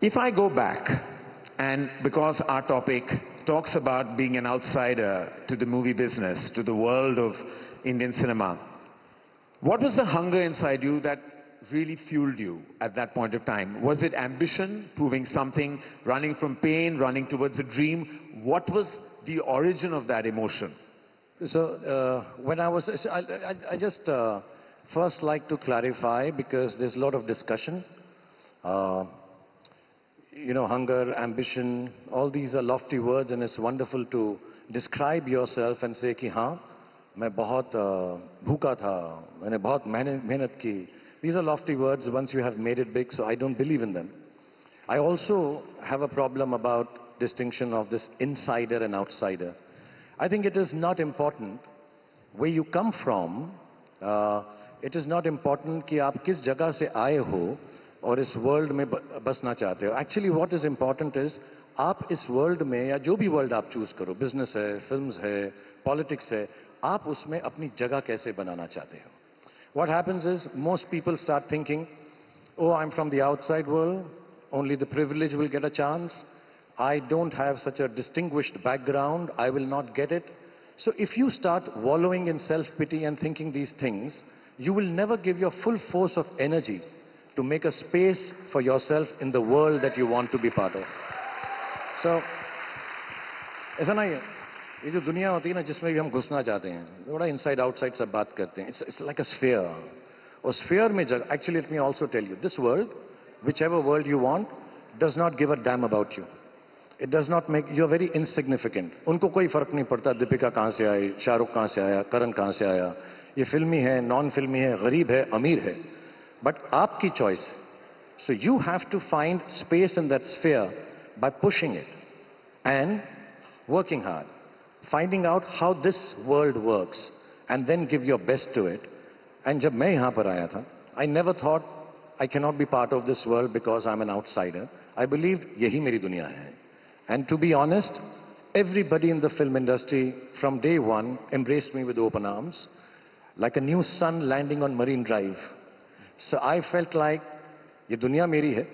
If I go back, and because our topic talks about being an outsider to the movie business, to the world of Indian cinema, what was the hunger inside you that really fueled you at that point of time? Was it ambition, proving something, running from pain, running towards a dream? What was the origin of that emotion? So when I just first like to clarify, because there's a lot of discussion. You know, hunger, ambition, all these are lofty words, and it's wonderful to describe yourself and say कि हाँ, मैं बहुत भूखा था, मैंने बहुत मेहनत की. These are lofty words once you have made it big, so I don't believe in them. I also have a problem about distinction of this insider and outsider. I think it is not important where you come from. It is not important कि आप किस जगह से आए हो और इस world में बसना चाहते हो. Actually what is important is आप इस वर्ल्ड में, या जो भी वर्ल्ड आप चूज करो, बिजनेस है, फिल्म्स है, पॉलिटिक्स है, आप उसमें अपनी जगह कैसे बनाना चाहते हो. What happens is most people start thinking, oh, I'm from the outside world, only the privileged will get a chance, I don't have such a distinguished background, I will not get it. So if you start wallowing in self-pity and thinking these things, you will never give your full force of energy to make a space for yourself in the world that you want to be part of. So, ऐसा नहीं है, ये जो दुनिया होती है ना जिसमें भी हम घुसना चाहते हैं, थोड़ा इनसाइड आउटसाइड सब बात करते हैं. It's like a sphere. और sphere में जगह, actually let me also tell you, this world, whichever world you want, does not give a damn about you. It does not make, you're very insignificant. उनको कोई फर्क नहीं पड़ता दीपिका कहाँ से आई, शाहरुख कहाँ से आया, करण कहाँ से आया, ये फिल्मी है, नॉन फिल्मी है, गरीब है, अमीर है. But आपकी choice. So you have to find space in that sphere by pushing it and working hard, finding out how this world works, and then give your best to it. And जब मैं यहाँ पर आया था, I never thought I cannot be part of this world because I'm an outsider. I believed यही मेरी दुनिया है. And to be honest, everybody in the film industry from day one embraced me with open arms, like a new sun landing on Marine Drive. So I felt like ये दुनिया मेरी है,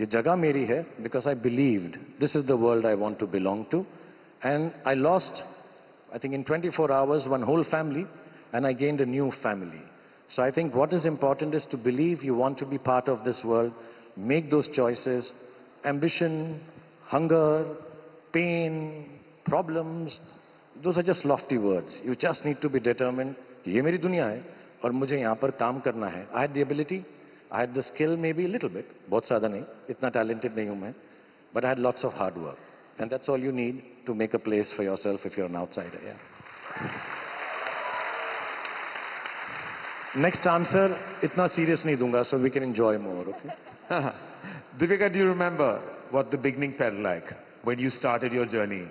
ये जगह मेरी है, because I believed this is the world I want to belong to. And I lost, I think in 24 hours, one whole family, and I gained a new family. So I think what is important is to believe you want to be part of this world, make those choices. Ambition, hunger, pain, problems, those are just lofty words. You just need to be determined. ये मेरी दुनिया है और मुझे यहाँ पर काम करना है. I had the ability, I had the skill, maybe a little bit, बहुत ज़्यादा नहीं, इतना talented नहीं हूँ मैं, but I had lots of hard work, and that's all you need to make a place for yourself if you're an outsider. Yeah. Next answer, इतना serious नहीं दूंगा, so we can enjoy more. Okay. Deepika, do you remember what the beginning felt like when you started your journey?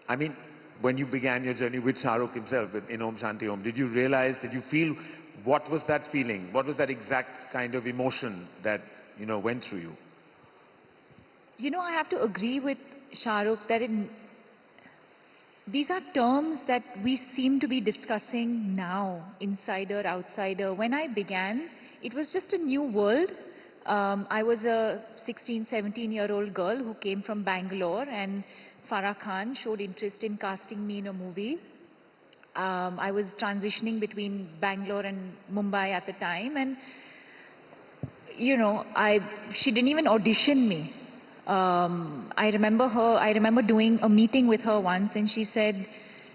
I mean, when you began your journey with Shah Rukh himself in Om Shanti Om, did you realize, did you feel, what was that feeling? What was that exact kind of emotion that, you know, went through you? You know, I have to agree with Shah Rukh that these are terms that we seem to be discussing now, insider, outsider. When I began, it was just a new world. I was a 16, 17-year-old girl who came from Bangalore, and Farah Khan showed interest in casting me in a movie. I was transitioning between Bangalore and Mumbai at the time, and you know, she didn't even audition me. I remember doing a meeting with her once, and she said,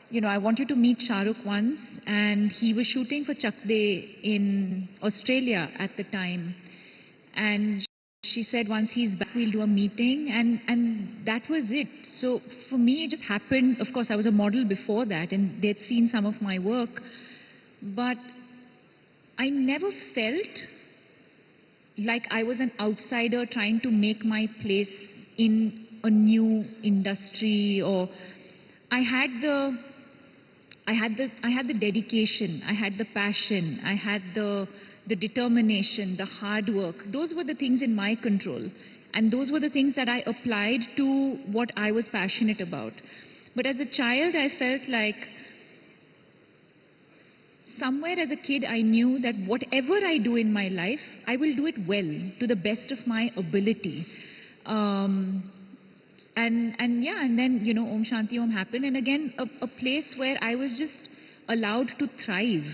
you know, I want you to meet Shah Rukh once, and he was shooting for Chak De in Australia at the time. And she said, once he's back, we'll do a meeting, and that was it. So for me, it just happened. Of course, I was a model before that, and they'd seen some of my work, but I never felt like I was an outsider trying to make my place in a new industry. Or I had the dedication, I had the passion, I had the determination, the hard work. Those were the things in my control, and those were the things that I applied to what I was passionate about. But as a child, I felt like somewhere as a kid, I knew that whatever I do in my life, I will do it well, to the best of my ability. Um, and yeah, and then, you know, Om Shanti Om happened, and again a place where I was just allowed to thrive,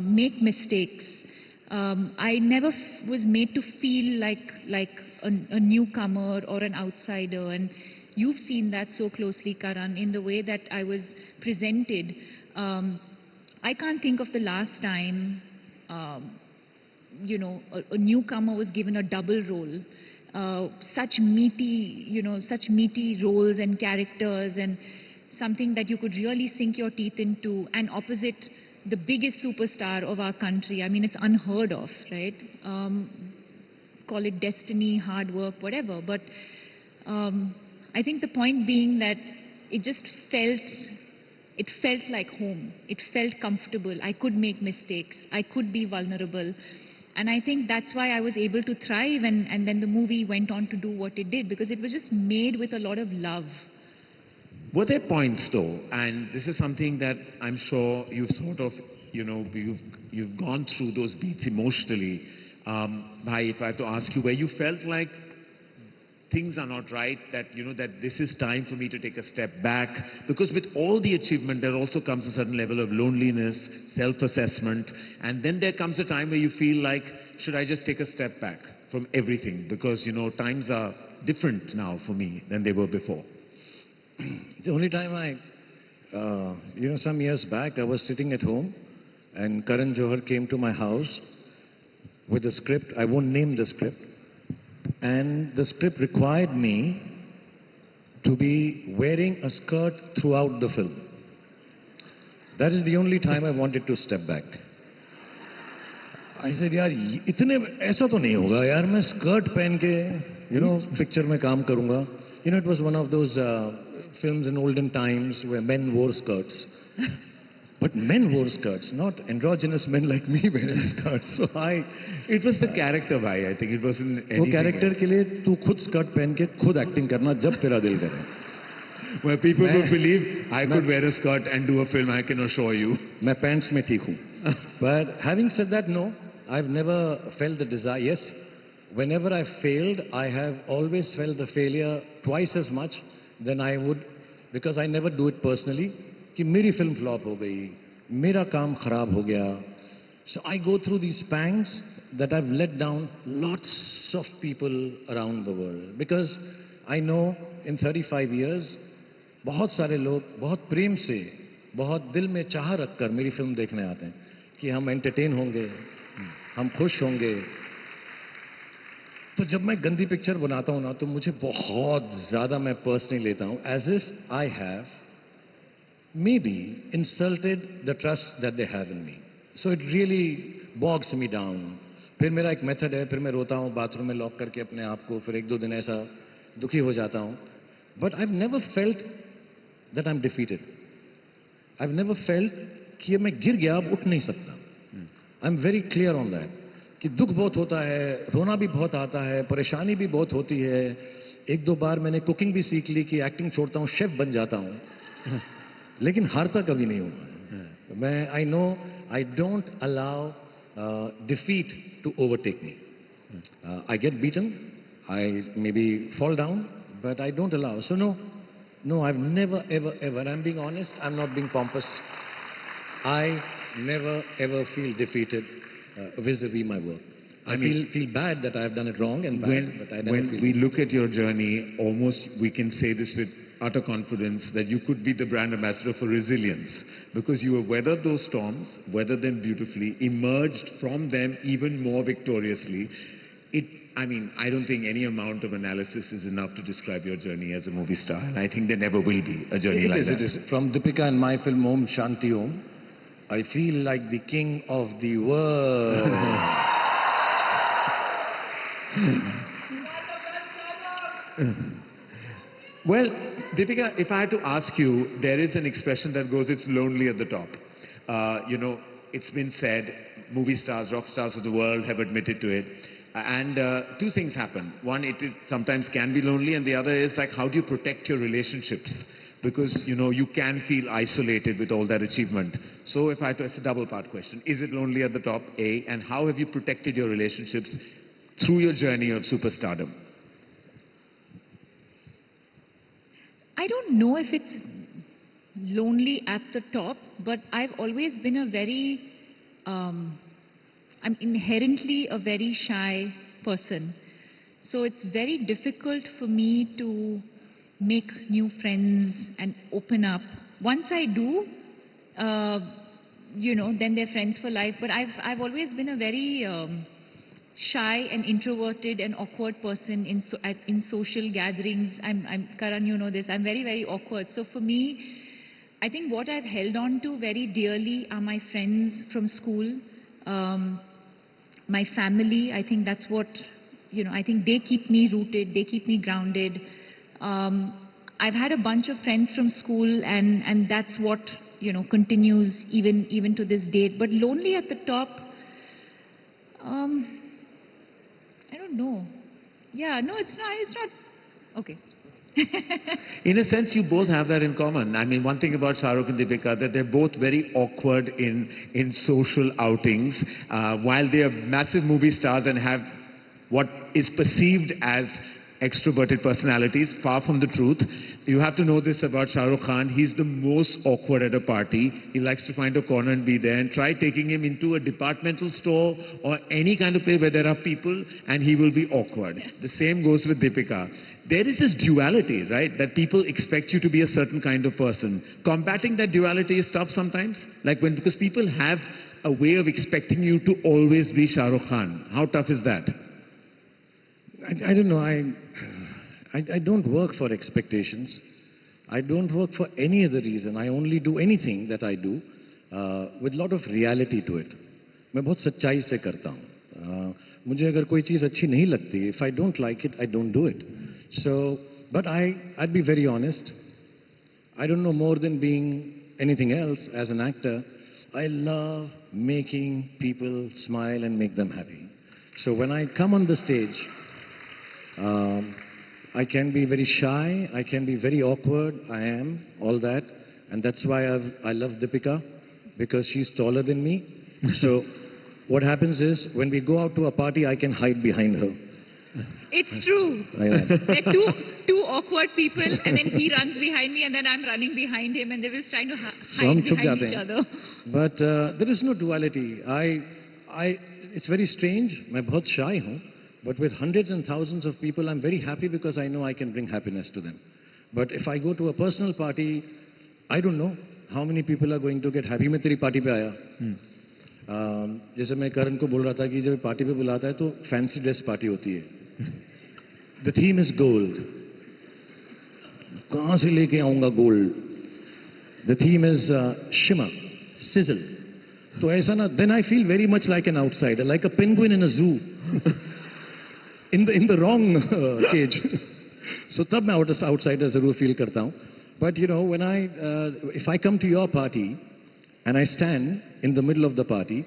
make mistakes. I never was made to feel like a newcomer or an outsider, and you've seen that so closely, Karan, in the way that I was presented. I can't think of the last time, you know, a newcomer was given a double role. Such meaty, you know, such meaty roles and characters, and something that you could really sink your teeth into, and opposite the biggest superstar of our country. I mean, it's unheard of, right? Call it destiny, hard work, whatever. But I think the point being that it felt like home. It felt comfortable. I could make mistakes. I could be vulnerable. And I think that's why I was able to thrive, and then the movie went on to do what it did, because it was just made with a lot of love. Were there points though, and this is something that I'm sure you've sort of, you know, you've gone through those beats emotionally, Bhai, if I have to ask you, where you felt like things are not right, that, you know, that this is time for me to take a step back? Because with all the achievement, there also comes a certain level of loneliness, self-assessment, and then there comes a time where you feel like, should I just take a step back from everything? Because, you know, times are different now for me than they were before. The only time you know, some years back, I was sitting at home and Karan Johar came to my house with a script. I won't name the script. And the script required me to be wearing a skirt throughout the film. That is the only time I wanted to step back. I said, yaar, itne aisa to nahi hoga yaar, main skirt pehen ke, you know, picture mein kaam karunga. You know, it was one of those films in olden times where men wore skirts. But men wore skirts, not androgynous men like me wearing skirts. So It was the character, bhai. I think it wasn't anything. वो character के लिए तू खुद skirt पहन के खुद acting करना जब तेरा दिल करे. Where people would believe I could wear a skirt and do a film, I can assure you. मैं pants में ठीक हूँ. But having said that, no, I've never felt the desire. Yes, whenever I failed, I have always felt the failure twice as much than I would, because I never do it personally. कि मेरी film flop हो गई, मेरा काम खराब हो गया. So I go through these pangs that I've let down lots of people around the world, because I know in 35 years बहुत सारे लोग बहुत प्रेम से, बहुत दिल में चाह रखकर मेरी फिल्म देखने आते हैं कि हम एंटरटेन होंगे, हम खुश होंगे. तो जब मैं गंदी पिक्चर बनाता हूँ ना, तो मुझे बहुत ज़्यादा मैं पर्सनली लेता हूँ, as if I have maybe insulted the trust that they have in me. So it really bogs me down. फिर मेरा एक मेथड है, फिर मैं रोता हूँ बाथरूम में लॉक करके अपने आप को, फिर एक दो दिन ऐसा दुखी हो जाता हूँ. But I've never felt that I'm defeated. I've never felt कि मैं गिर गया, अब उठ नहीं सकता. I'm very clear on that. कि दुख बहुत होता है, रोना भी बहुत आता है, परेशानी भी बहुत होती है. एक दो बार मैंने कुकिंग भी सीख ली कि एक्टिंग छोड़ता हूँ, शेफ बन जाता हूँ. लेकिन हारता कभी नहीं हूँ मैं. I know I don't allow defeat to overtake me. I get beaten, I maybe fall down, but I don't allow. So no, I've never, ever, I'm being honest, I'm not being pompous. I never, ever feel defeated vis-a-vis my work. I feel bad that I've done it wrong and bad, but I never feel. When we look at your journey, almost we can say this with utter confidence that you could be the brand ambassador for resilience, because you have weathered those storms, weathered them beautifully, emerged from them even more victoriously. I don't think any amount of analysis is enough to describe your journey as a movie star, and I think there never will be a journey like that. It is. From Deepika and my film Om Shanti Om, I feel like the king of the world. Well, Deepika, if I had to ask you, there is an expression that goes, it's lonely at the top. You know, it's been said, movie stars, rock stars of the world have admitted to it. And two things happen. One, it sometimes can be lonely, and the other is like, how do you protect your relationships? Because, you know, you can feel isolated with all that achievement. So if I had to, it's a double-part question. Is it lonely at the top, A? And how have you protected your relationships through your journey of superstardom? I don't know if it's lonely at the top, but I've always been a very, I'm inherently a very shy person. So it's very difficult for me to make new friends and open up. Once I do, then they're friends for life. But I've always been a very shy and introverted and awkward person in social gatherings. Karan, you know this. I'm very, very awkward. So for me, I think what I've held on to very dearly are my friends from school, my family. I think that's what, I think they keep me rooted, they keep me grounded. I've had a bunch of friends from school, and that's what, continues even to this date. But lonely at the top, I don't know. Yeah, no, it's not. Okay. In a sense, you both have that in common. I mean, one thing about Shah Rukh and Deepika, that they're both very awkward in social outings. While they are massive movie stars and have what is perceived as extroverted personalities, far from the truth. You have to know this about Shah Rukh Khan. He's the most awkward at a party. He likes to find a corner and be there. And try taking him into a departmental store or any kind of place where there are people and he will be awkward. The same goes with Deepika. There is this duality, right? That people expect you to be a certain kind of person. Combating that duality is tough sometimes. Because people have a way of expecting you to always be Shah Rukh Khan. How tough is that? I don't know. I don't work for expectations. I don't work for any other reason. I only do anything that I do with a lot of reality to it. मैं बहुत सच्चाई से करता हूँ. मुझे अगर कोई चीज़ अच्छी नहीं लगती, if I don't like it, I don't do it. So, but I'd be very honest. I don't know more than being anything else as an actor. I love making people smile and make them happy. So when I come on the stage, I can be very shy, I can be very awkward, I am, all that. And that's why I love Deepika, because she's taller than me. So what happens is, when we go out to a party, I can hide behind her. It's true. They're two awkward people, and then he runs behind me, and then I'm running behind him, and they're just trying to hide behind each other. But there is no duality. It's very strange. मैं बहुत shy हूँ. But with hundreds and thousands of people, I'm very happy because I know I can bring happiness to them. But if I go to a personal party, I don't know how many people are going to get happy. मैं तेरी party पे आया. जैसे मैं करण को बोल रहा था कि जब पार्टी पे बुलाता है तो फैंसी ड्रेस पार्टी होती है. The theme is gold. कहाँ से लेके आऊँगा gold? The theme is shimmer, sizzle. तो ऐसा ना, then I feel very much like an outsider, like a penguin in a zoo. in the wrong cage. So तब मैं outsider जरूर feel करता हूँ. But when if I come to your party and I stand in the middle of the party,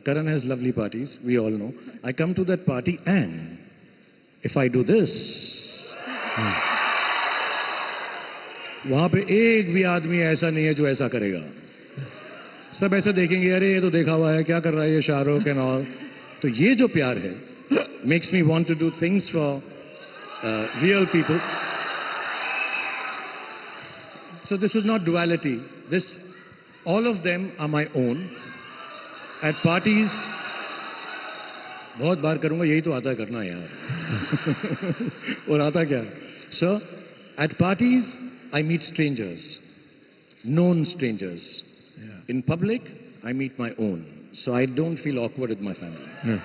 Karan has lovely parties, we all know. I come to that party and if I do this, वहाँ पे एक भी आदमी ऐसा नहीं है जो ऐसा करेगा. सब ऐसा देखेंगे, अरे ये तो देखा हुआ है, क्या कर रहा है ये शाहरुख and all. तो ये जो प्यार है makes me want to do things for real people. So this is not duality. All of them are my own. At parties, बहुत बार करूँगा, यही तो आता करना यार. और आता क्या? So at parties, I meet strangers, known strangers. Yeah. In public, I meet my own. So I don't feel awkward with my family. Yeah.